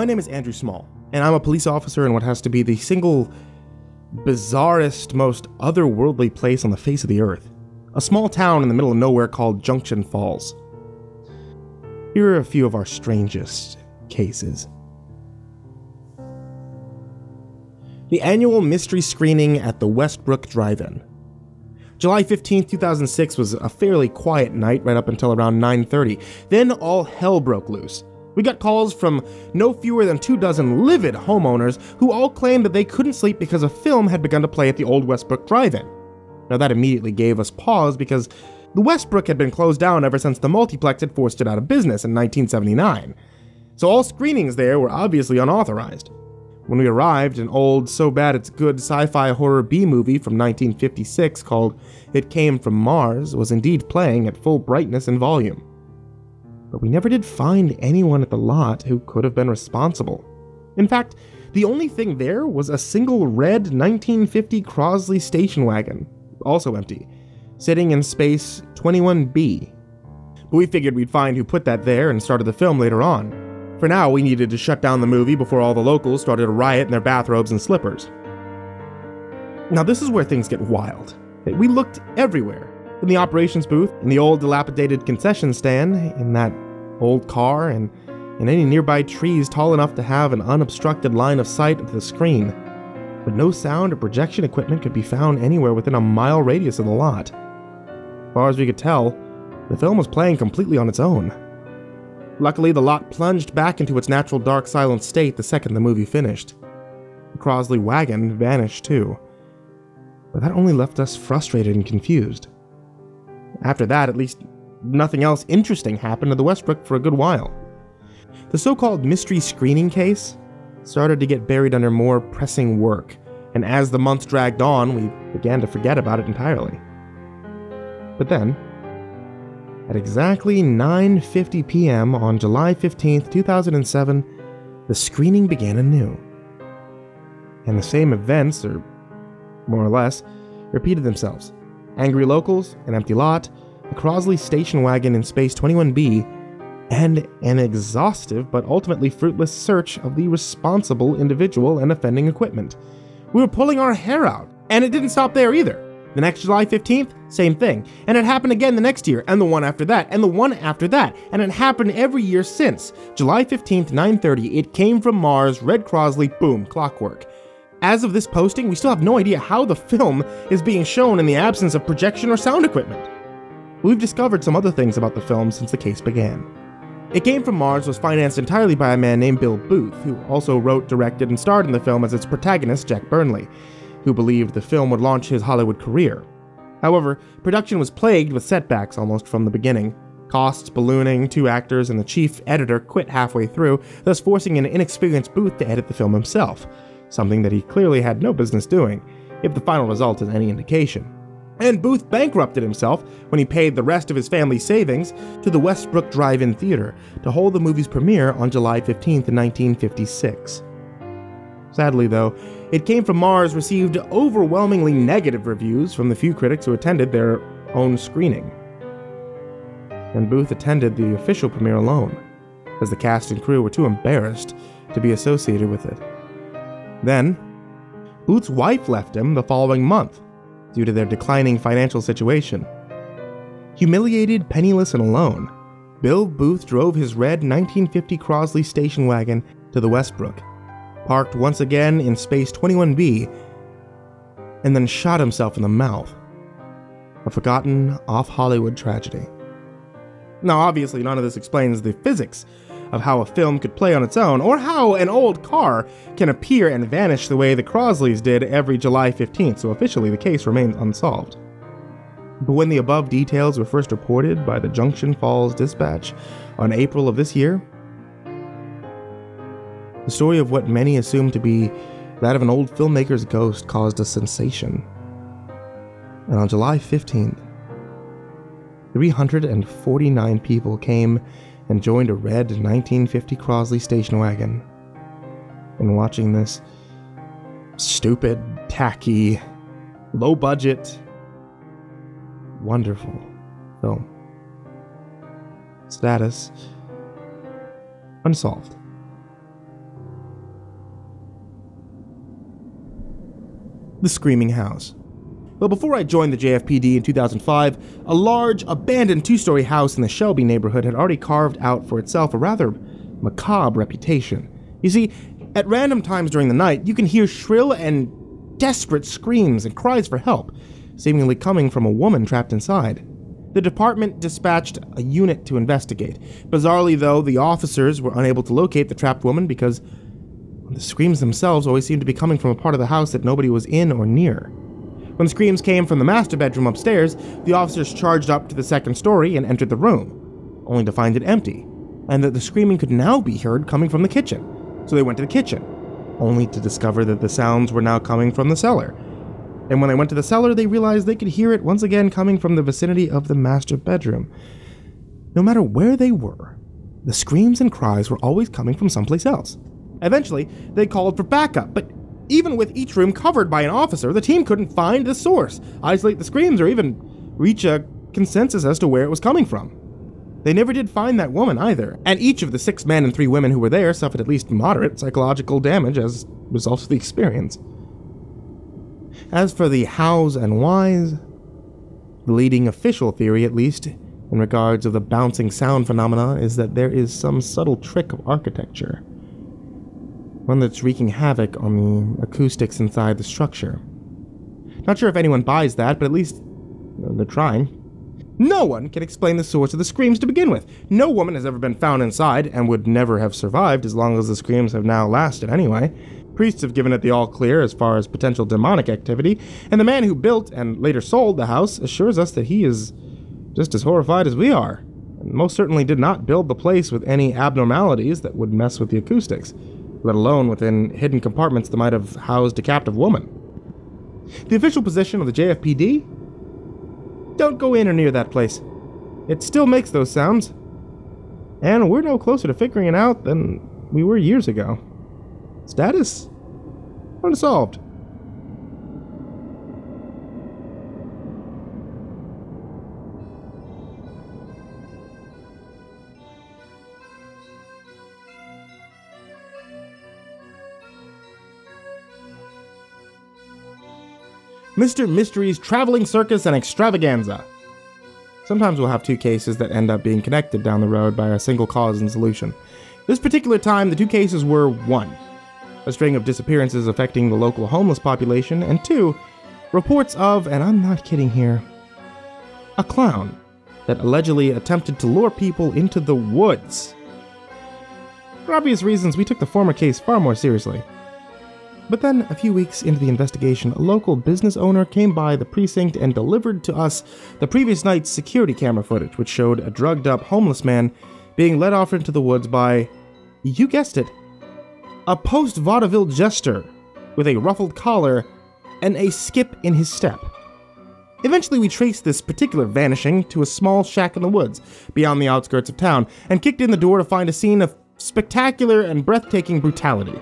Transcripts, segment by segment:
My name is Andrew Small, and I'm a police officer in what has to be the single bizarrest, most otherworldly place on the face of the earth. A small town in the middle of nowhere called Junction Falls. Here are a few of our strangest cases. The annual mystery screening at the Westbrook Drive-In. July 15, 2006 was a fairly quiet night right up until around 9:30. Then all hell broke loose. We got calls from no fewer than 24 livid homeowners who all claimed that they couldn't sleep because a film had begun to play at the old Westbrook Drive-In. Now that immediately gave us pause because the Westbrook had been closed down ever since the multiplex had forced it out of business in 1979. So all screenings there were obviously unauthorized. When we arrived, an old, so bad it's good sci-fi horror B-movie from 1956 called It Came from Mars was indeed playing at full brightness and volume. But we never did find anyone at the lot who could have been responsible. In fact, the only thing there was a single red 1950 Crosley station wagon, also empty, sitting in space 21B. But we figured we'd find who put that there and started the film later on. For now, we needed to shut down the movie before all the locals started a riot in their bathrobes and slippers. Now this is where things get wild. We looked everywhere. In the operations booth, in the old dilapidated concession stand, in that old car, and in any nearby trees tall enough to have an unobstructed line of sight to the screen. But no sound or projection equipment could be found anywhere within a mile radius of the lot. As far as we could tell, the film was playing completely on its own. Luckily, the lot plunged back into its natural dark silent state the second the movie finished. The Crosley wagon vanished too. But that only left us frustrated and confused. After that, at least nothing else interesting happened to the Westbrook for a good while. The so-called mystery screening case started to get buried under more pressing work, and as the months dragged on, we began to forget about it entirely. But then, at exactly 9:50 p.m. on July 15, 2007, the screening began anew. And the same events, or more or less, repeated themselves. Angry locals, an empty lot, a Crosley station wagon in space 21B, and an exhaustive but ultimately fruitless search of the responsible individual and offending equipment. We were pulling our hair out, and it didn't stop there either. The next July 15th, same thing. And it happened again the next year, and the one after that, and the one after that, and it happened every year since. July 15th, 9:30, It Came from Mars, Red Crosley, boom, clockwork. As of this posting, we still have no idea how the film is being shown in the absence of projection or sound equipment. We've discovered some other things about the film since the case began. It Came from Mars was financed entirely by a man named Bill Booth, who also wrote, directed, and starred in the film as its protagonist, Jack Burnley, who believed the film would launch his Hollywood career. However, production was plagued with setbacks almost from the beginning. Costs ballooning, 2 actors and the chief editor quit halfway through, thus forcing an inexperienced Booth to edit the film himself, something that he clearly had no business doing, if the final result is any indication. And Booth bankrupted himself when he paid the rest of his family's savings to the Westbrook Drive-In Theater to hold the movie's premiere on July 15th, 1956. Sadly, though, It Came from Mars received overwhelmingly negative reviews from the few critics who attended their own screening. And Booth attended the official premiere alone, as the cast and crew were too embarrassed to be associated with it. Then, Booth's wife left him the following month, due to their declining financial situation. Humiliated, penniless, and alone, Bill Booth drove his red 1950 Crosley station wagon to the Westbrook, parked once again in space 21B, and then shot himself in the mouth. A forgotten, off-Hollywood tragedy. Now, obviously, none of this explains the physics of how a film could play on its own, or how an old car can appear and vanish the way the Crosleys did every July 15th, so officially the case remains unsolved. But when the above details were first reported by the Junction Falls Dispatch on April of this year, the story of what many assumed to be that of an old filmmaker's ghost caused a sensation. And on July 15th, 349 people came and joined a red 1950 Crosley station wagon. And watching this stupid, tacky, low-budget, wonderful film. Status: unsolved. the Screaming House. Well, before I joined the JFPD in 2005, a large, abandoned two-story house in the Shelby neighborhood had already carved out for itself a rather macabre reputation. You see, at random times during the night, you can hear shrill and desperate screams and cries for help, seemingly coming from a woman trapped inside. The department dispatched a unit to investigate. Bizarrely, though, the officers were unable to locate the trapped woman because the screams themselves always seemed to be coming from a part of the house that nobody was in or near. When the screams came from the master bedroom upstairs, the officers charged up to the second story and entered the room, only to find it empty, and that the screaming could now be heard coming from the kitchen. So they went to the kitchen, only to discover that the sounds were now coming from the cellar. And when they went to the cellar, they realized they could hear it once again coming from the vicinity of the master bedroom. No matter where they were, the screams and cries were always coming from someplace else. Eventually, they called for backup, but even with each room covered by an officer, the team couldn't find the source, isolate the screams, or even reach a consensus as to where it was coming from. They never did find that woman either, and each of the 6 men and 3 women who were there suffered at least moderate psychological damage as a result of the experience. As for the hows and whys, the leading official theory, at least, in regards of the bouncing sound phenomena, is that there is some subtle trick of architecture. One that's wreaking havoc on the acoustics inside the structure. Not sure if anyone buys that, but at least they're trying. No one can explain the source of the screams to begin with. No woman has ever been found inside, and would never have survived as long as the screams have now lasted anyway. Priests have given it the all-clear as far as potential demonic activity, and the man who built and later sold the house assures us that he is just as horrified as we are, and most certainly did not build the place with any abnormalities that would mess with the acoustics, let alone within hidden compartments that might have housed a captive woman. The official position of the JFPD? Don't go in or near that place. It still makes those sounds, and we're no closer to figuring it out than we were years ago. Status? Unsolved. Mr. Mystery's Traveling Circus and Extravaganza. Sometimes we'll have 2 cases that end up being connected down the road by a single cause and solution. This particular time, the 2 cases were 1, a string of disappearances affecting the local homeless population, and 2, reports of, and I'm not kidding here, a clown that allegedly attempted to lure people into the woods. For obvious reasons, we took the former case far more seriously. But then, a few weeks into the investigation, a local business owner came by the precinct and delivered to us the previous night's security camera footage, which showed a drugged-up homeless man being led off into the woods by, you guessed it, a post-vaudeville jester with a ruffled collar and a skip in his step. Eventually, we traced this particular vanishing to a small shack in the woods beyond the outskirts of town and kicked in the door to find a scene of spectacular and breathtaking brutality.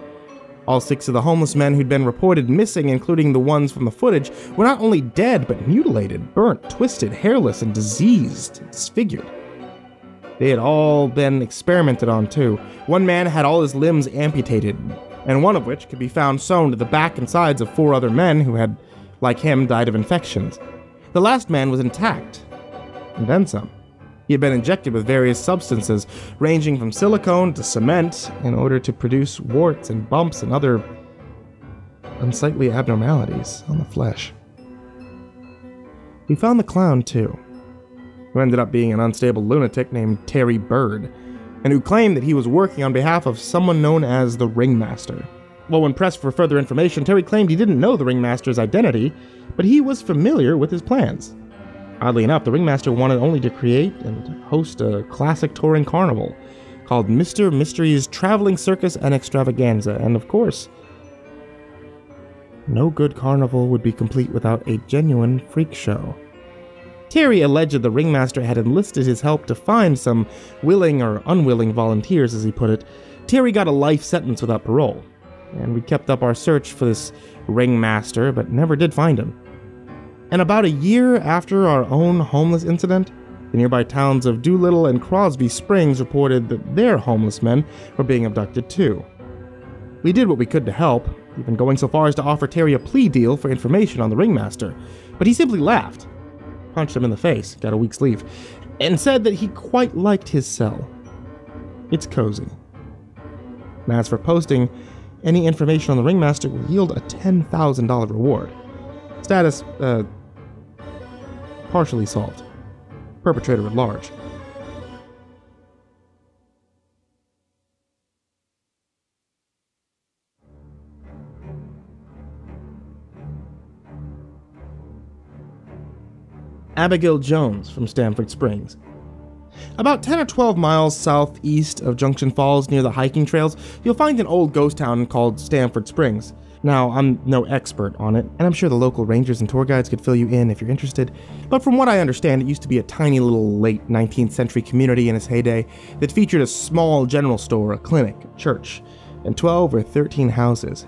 All 6 of the homeless men who'd been reported missing, including the ones from the footage, were not only dead, but mutilated, burnt, twisted, hairless, and diseased, disfigured. They had all been experimented on, too. One man had all his limbs amputated, and one of which could be found sewn to the back and sides of 4 other men who had, like him, died of infections. The last man was intact, and then some. He had been injected with various substances, ranging from silicone to cement, in order to produce warts and bumps and other unsightly abnormalities on the flesh. We found the clown, too, who ended up being an unstable lunatic named Terry Bird, and who claimed that he was working on behalf of someone known as the Ringmaster. Well, when pressed for further information, Terry claimed he didn't know the Ringmaster's identity, but he was familiar with his plans. Oddly enough, the Ringmaster wanted only to create and host a classic touring carnival called Mr. Mystery's Traveling Circus and Extravaganza, and of course, no good carnival would be complete without a genuine freak show. Terry alleged the Ringmaster had enlisted his help to find some willing or unwilling volunteers, as he put it. Terry got a life sentence without parole, and we kept up our search for this Ringmaster, but never did find him. And about a year after our own homeless incident, the nearby towns of Doolittle and Crosby Springs reported that their homeless men were being abducted too. We did what we could to help, even going so far as to offer Terry a plea deal for information on the ringmaster. But he simply laughed, punched him in the face, got a week's leave, and said that he quite liked his cell. It's cozy. And as for posting, any information on the ringmaster will yield a $10,000 reward. Status, partially solved. Perpetrator at large. Abigail Jones from Stanford Springs. About 10 or 12 miles southeast of Junction Falls near the hiking trails, you'll find an old ghost town called Stanford Springs. Now, I'm no expert on it, and I'm sure the local rangers and tour guides could fill you in if you're interested, but from what I understand, it used to be a tiny little late 19th century community in its heyday that featured a small general store, a clinic, a church, and 12 or 13 houses.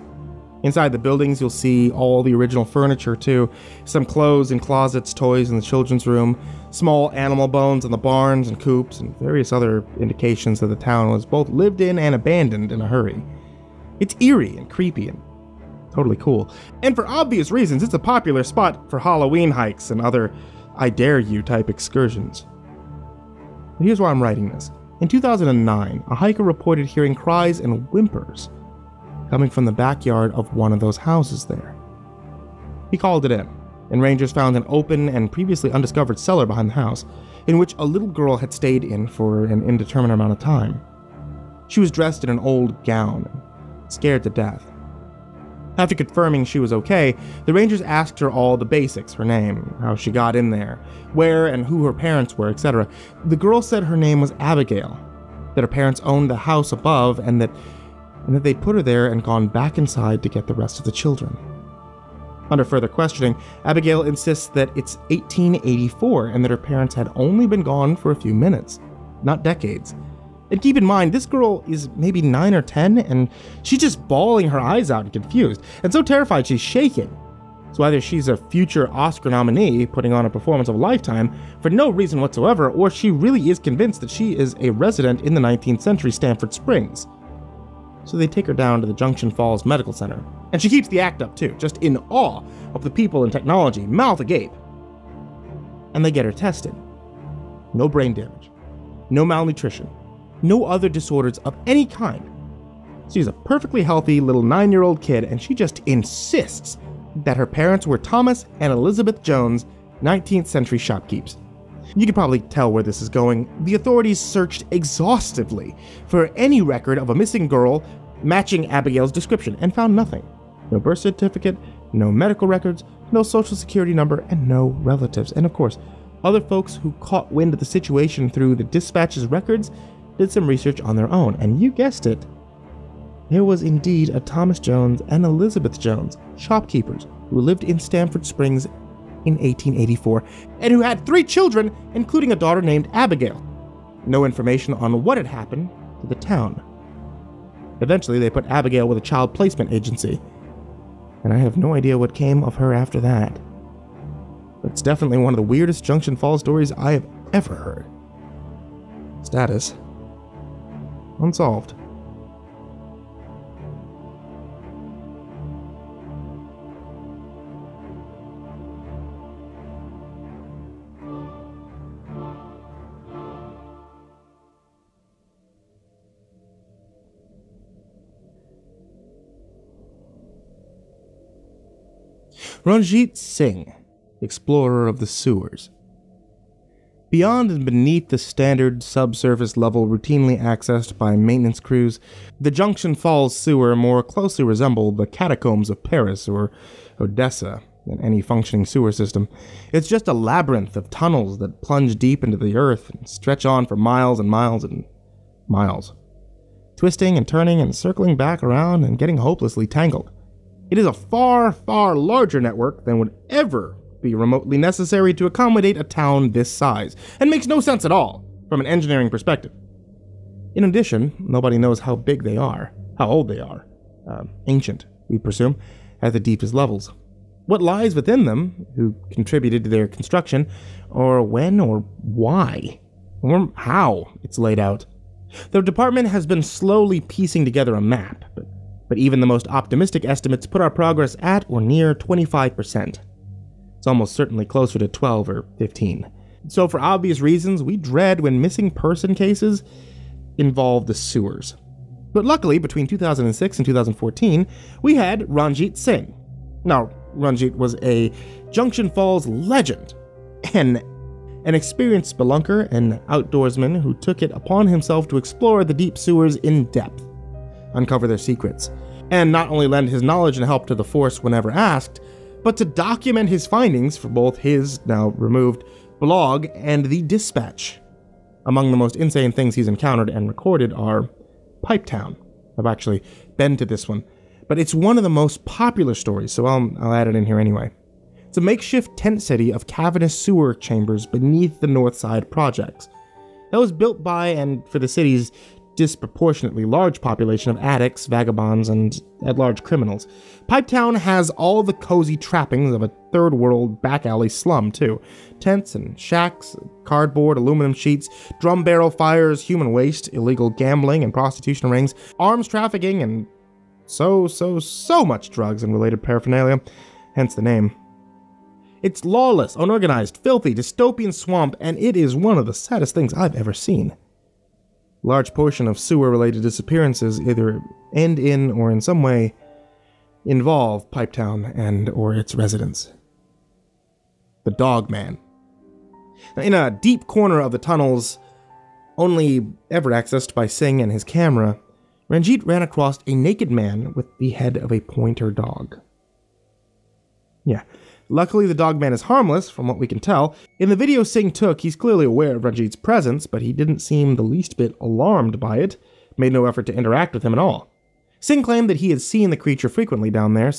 Inside the buildings, you'll see all the original furniture, too. Some clothes and closets, toys in the children's room, small animal bones in the barns and coops, and various other indications that the town was both lived in and abandoned in a hurry. It's eerie and creepy and totally cool. And for obvious reasons, it's a popular spot for Halloween hikes and other I dare you type excursions. But here's why I'm writing this. In 2009, a hiker reported hearing cries and whimpers coming from the backyard of one of those houses there. He called it in, and rangers found an open and previously undiscovered cellar behind the house, in which a little girl had stayed in for an indeterminate amount of time. She was dressed in an old gown, scared to death. After confirming she was okay, the rangers asked her all the basics, her name, how she got in there, where and who her parents were, etc. The girl said her name was Abigail, that her parents owned the house above, and that they'd put her there and gone back inside to get the rest of the children. Under further questioning, Abigail insists that it's 1884 and that her parents had only been gone for a few minutes, not decades. And keep in mind, this girl is maybe 9 or 10, and she's just bawling her eyes out and confused, and so terrified she's shaking. So either she's a future Oscar nominee putting on a performance of a lifetime for no reason whatsoever, or she really is convinced that she is a resident in the 19th century Stanford Springs. So they take her down to the Junction Falls Medical Center. And she keeps the act up too, just in awe of the people and technology, mouth agape. And they get her tested. No brain damage, no malnutrition, no other disorders of any kind. She's a perfectly healthy little 9-year-old kid, and she just insists that her parents were Thomas and Elizabeth Jones, 19th century shopkeepers. You can probably tell where this is going. The authorities searched exhaustively for any record of a missing girl matching Abigail's description and found nothing. No birth certificate, no medical records, no social security number, and no relatives. And of course, other folks who caught wind of the situation through the dispatch's records did some research on their own. And you guessed it, there was indeed a Thomas Jones and Elizabeth Jones, shopkeepers, who lived in Stanford Springs in 1884, and who had 3 children, including a daughter named Abigail. No information on what had happened to the town. Eventually, they put Abigail with a child placement agency, and I have no idea what came of her after that. But it's definitely one of the weirdest Junction Falls stories I have ever heard. Status: unsolved. Ranjit Singh, explorer of the sewers. Beyond and beneath the standard subsurface level routinely accessed by maintenance crews, the Junction Falls sewer more closely resembled the catacombs of Paris or Odessa than any functioning sewer system. It's just a labyrinth of tunnels that plunge deep into the earth and stretch on for miles and miles and miles, twisting and turning and circling back around and getting hopelessly tangled. It is a far, far larger network than would ever be remotely necessary to accommodate a town this size, and makes no sense at all from an engineering perspective. In addition, nobody knows how big they are, how old they are. Ancient, we presume, at the deepest levels. What lies within them, who contributed to their construction, or when or why, or how it's laid out. The department has been slowly piecing together a map, but But even the most optimistic estimates put our progress at or near 25%. It's almost certainly closer to 12 or 15. So for obvious reasons, we dread when missing person cases involve the sewers. But luckily, between 2006 and 2014, we had Ranjit Singh. Now, Ranjit was a Junction Falls legend, and an experienced spelunker and outdoorsman who took it upon himself to explore the deep sewers in depth, uncover their secrets, and not only lend his knowledge and help to the force whenever asked, but to document his findings for both his, now removed, blog and the Dispatch. Among the most insane things he's encountered and recorded are Pipetown. I've actually been to this one, but it's one of the most popular stories, so I'll add it in here anyway. It's a makeshift tent city of cavernous sewer chambers beneath the North Side projects. That was built by and for the city's disproportionately large population of addicts, vagabonds, and at-large criminals. Pipetown has all the cozy trappings of a third-world back-alley slum, too. Tents and shacks, cardboard, aluminum sheets, drum barrel fires, human waste, illegal gambling and prostitution rings, arms trafficking, and so much drugs and related paraphernalia, hence the name. It's lawless, unorganized, filthy, dystopian swamp, and it is one of the saddest things I've ever seen. Large portion of sewer-related disappearances either end in or in some way involve Pipetown and or its residents. The Dog Man. Now, in a deep corner of the tunnels, only ever accessed by Singh and his camera, Ranjit ran across a naked man with the head of a pointer dog. Yeah. Luckily, the Dog Man is harmless, from what we can tell. In the video Singh took, he's clearly aware of Ranjit's presence, but he didn't seem the least bit alarmed by it, made no effort to interact with him at all. Singh claimed that he had seen the creature frequently down there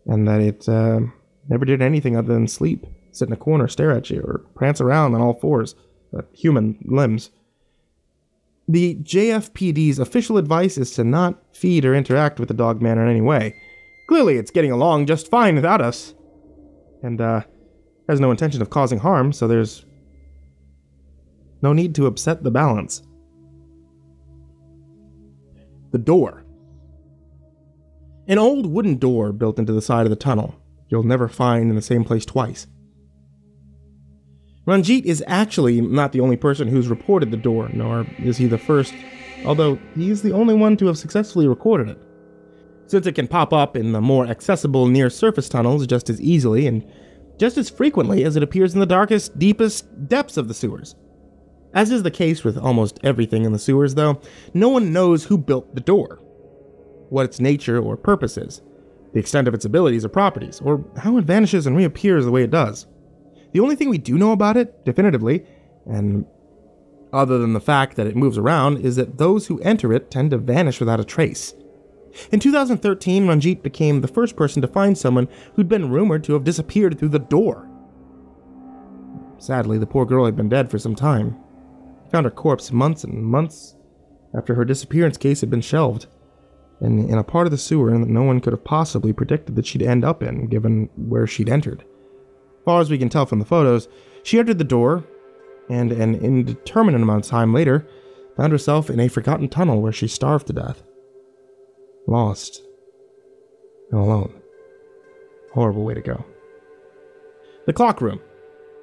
and that it never did anything other than sleep, sit in a corner, stare at you, or prance around on all fours, human limbs. The JFPD's official advice is to not feed or interact with the Dog Man in any way. Clearly, it's getting along just fine without us, and has no intention of causing harm, so there's no need to upset the balance. The door. An old wooden door built into the side of the tunnel. You'll never find in the same place twice. Ranjit is actually not the only person who's reported the door, nor is he the first, although he's the only one to have successfully recorded it. Since it can pop up in the more accessible near-surface tunnels just as easily and just as frequently as it appears in the darkest, deepest depths of the sewers. As is the case with almost everything in the sewers, though, no one knows who built the door, what its nature or purpose is, the extent of its abilities or properties, or how it vanishes and reappears the way it does. The only thing we do know about it, definitively, and other than the fact that it moves around, is that those who enter it tend to vanish without a trace. In 2013, Ranjit became the first person to find someone who'd been rumored to have disappeared through the door. Sadly, the poor girl had been dead for some time. He found her corpse months and months after her disappearance case had been shelved, and in a part of the sewer that no one could have possibly predicted that she'd end up in, given where she'd entered. As far as we can tell from the photos, she entered the door, and an indeterminate amount of time later, found herself in a forgotten tunnel where she starved to death. Lost. And alone. Horrible way to go. The clock room.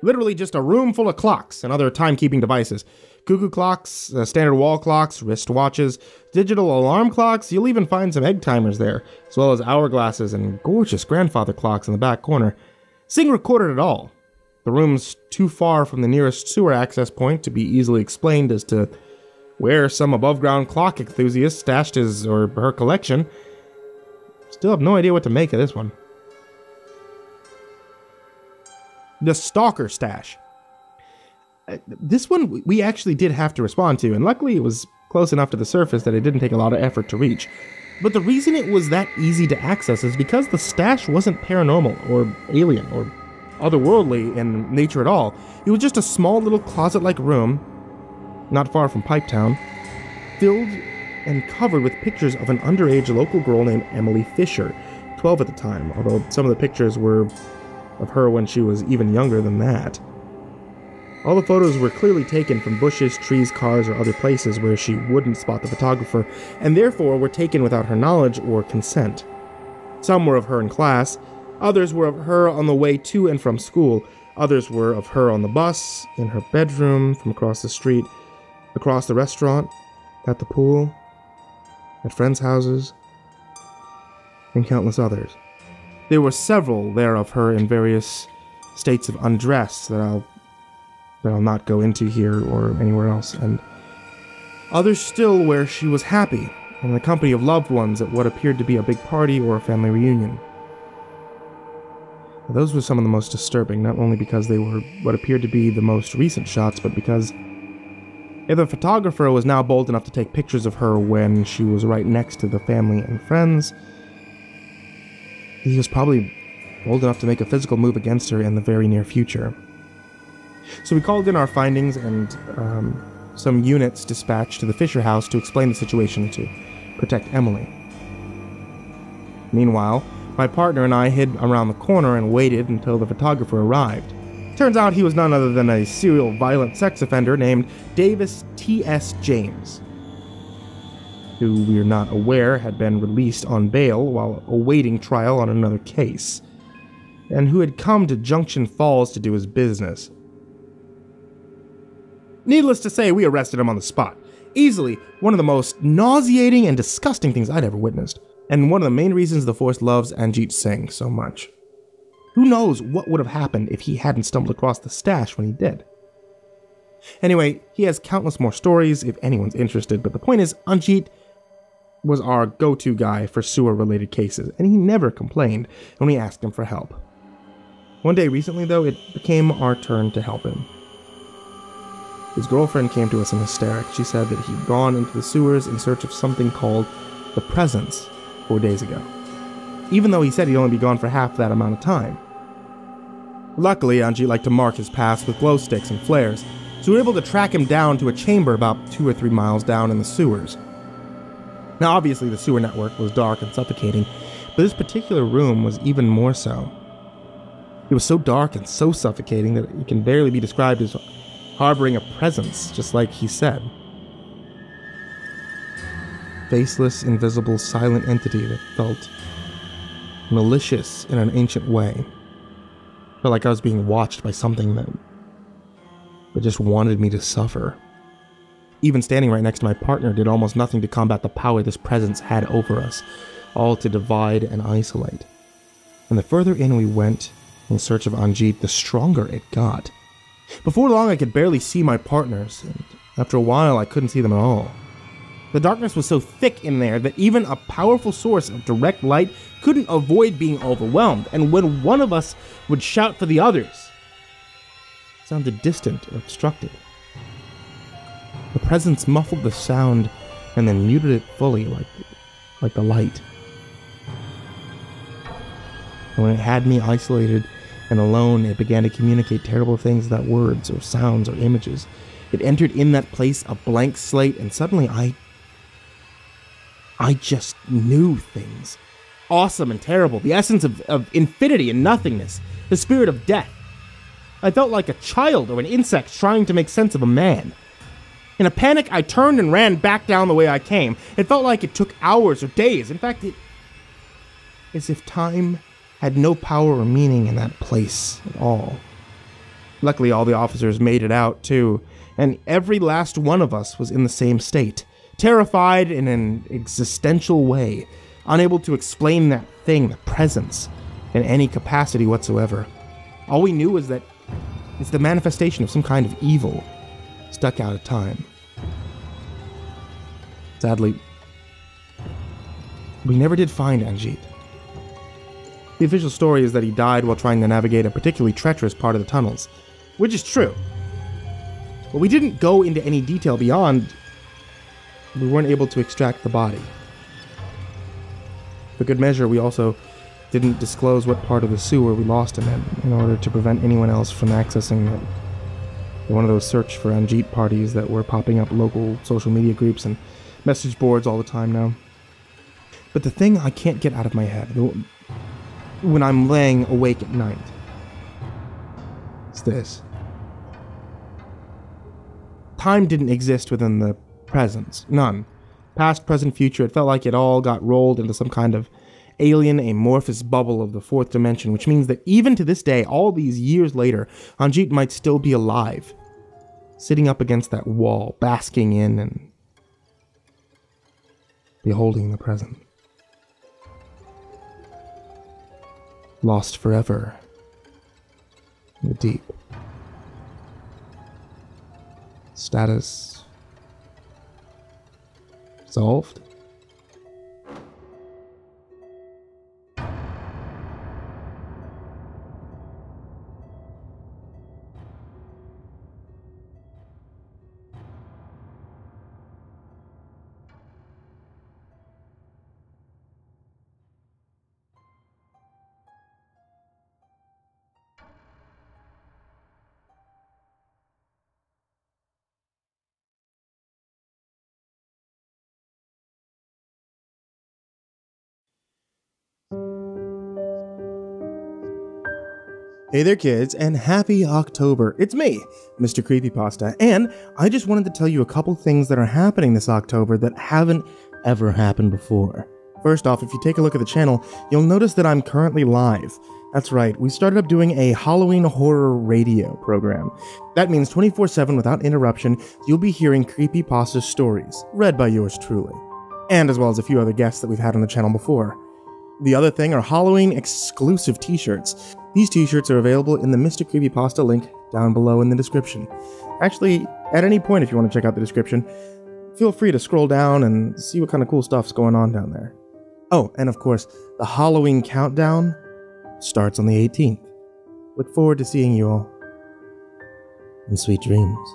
Literally just a room full of clocks and other timekeeping devices. Cuckoo clocks, standard wall clocks, wrist watches, digital alarm clocks. You'll even find some egg timers there, as well as hourglasses and gorgeous grandfather clocks in the back corner. Singh recorded it all. The room's too far from the nearest sewer access point to be easily explained as to where some above-ground clock enthusiast stashed his or her collection. Still have no idea what to make of this one. The Stalker Stash. This one we actually did have to respond to, and luckily it was close enough to the surface that it didn't take a lot of effort to reach. But the reason it was that easy to access is because the stash wasn't paranormal or alien or otherworldly in nature at all. It was just a small little closet-like room, not far from Pipetown, filled and covered with pictures of an underage local girl named Emily Fisher, 12 at the time, although some of the pictures were of her when she was even younger than that. All the photos were clearly taken from bushes, trees, cars, or other places where she wouldn't spot the photographer, and therefore were taken without her knowledge or consent. Some were of her in class, others were of her on the way to and from school, others were of her on the bus, in her bedroom, from across the street, across the restaurant, at the pool, at friends' houses, and countless others. There were several there of her in various states of undress that I'll not go into here or anywhere else, and others still where she was happy, in the company of loved ones at what appeared to be a big party or a family reunion. Those were some of the most disturbing, not only because they were what appeared to be the most recent shots, but because if the photographer was now bold enough to take pictures of her when she was right next to the family and friends, he was probably bold enough to make a physical move against her in the very near future. So we called in our findings and some units dispatched to the Fisher house to explain the situation to protect Emily. Meanwhile, my partner and I hid around the corner and waited until the photographer arrived. Turns out he was none other than a serial violent sex offender named Davis T.S. James, who we're not aware had been released on bail while awaiting trial on another case, and who had come to Junction Falls to do his business. Needless to say, we arrested him on the spot. Easily one of the most nauseating and disgusting things I'd ever witnessed, and one of the main reasons the Force loves Anjit Singh so much. Who knows what would have happened if he hadn't stumbled across the stash when he did. Anyway, he has countless more stories if anyone's interested, but the point is, Anjit was our go-to guy for sewer-related cases, and he never complained when we asked him for help. One day recently, though, it became our turn to help him. His girlfriend came to us in hysterics. She said that he'd gone into the sewers in search of something called the Presence 4 days ago, even though he said he'd only be gone for half that amount of time. Luckily, Anjit liked to mark his paths with glow sticks and flares, so we were able to track him down to a chamber about 2 or 3 miles down in the sewers. Now, obviously, the sewer network was dark and suffocating, but this particular room was even more so. It was so dark and so suffocating that it can barely be described as harboring a presence, just like he said. Faceless, invisible, silent entity that felt malicious in an ancient way. Felt like I was being watched by something that just wanted me to suffer. Even standing right next to my partner did almost nothing to combat the power this presence had over us, all to divide and isolate. And the further in we went in search of Anjit, the stronger it got. Before long, I could barely see my partners, and after a while, I couldn't see them at all. The darkness was so thick in there that even a powerful source of direct light couldn't avoid being overwhelmed, and when one of us would shout for the others, it sounded distant or obstructed. The presence muffled the sound and then muted it fully like the light. And when it had me isolated and alone, it began to communicate terrible things without words or sounds or images. It entered in that place a blank slate, and suddenly I just knew things. Awesome and terrible, the essence of infinity and nothingness, the spirit of death. I felt like a child or an insect trying to make sense of a man. In a panic, I turned and ran back down the way I came. It felt like it took hours or days. In fact, as if time had no power or meaning in that place at all. Luckily, all the officers made it out, too, and every last one of us was in the same state, terrified in an existential way, unable to explain that thing, the presence, in any capacity whatsoever. All we knew was that it's the manifestation of some kind of evil, stuck out of time. Sadly, we never did find Anjit. The official story is that he died while trying to navigate a particularly treacherous part of the tunnels, which is true. But we didn't go into any detail beyond we weren't able to extract the body. For good measure, we also didn't disclose what part of the sewer we lost him in order to prevent anyone else from accessing it. One of those search for Anjit parties that were popping up local social media groups and message boards all the time now. But the thing I can't get out of my head when I'm laying awake at night is this. Time didn't exist within the present. None. Past, present, future, it felt like it all got rolled into some kind of alien amorphous bubble of the fourth dimension, which means that even to this day, all these years later, Anjit might still be alive, sitting up against that wall, basking in and beholding the present. Lost forever in the deep. Status solved? Hey there kids, and happy October. It's me, Mr. Creepypasta, and I just wanted to tell you a couple things that are happening this October that haven't ever happened before. First off, if you take a look at the channel, you'll notice that I'm currently live. That's right, we started up doing a Halloween horror radio program. That means 24/7 without interruption, you'll be hearing Creepypasta stories, read by yours truly. And as well as a few other guests that we've had on the channel before. The other thing are Halloween exclusive t-shirts. These t-shirts are available in the Mr. Creepypasta link down below in the description. Actually, at any point if you want to check out the description, feel free to scroll down and see what kind of cool stuff's going on down there. Oh, and of course, the Halloween countdown starts on the 18th. Look forward to seeing you all. And sweet dreams.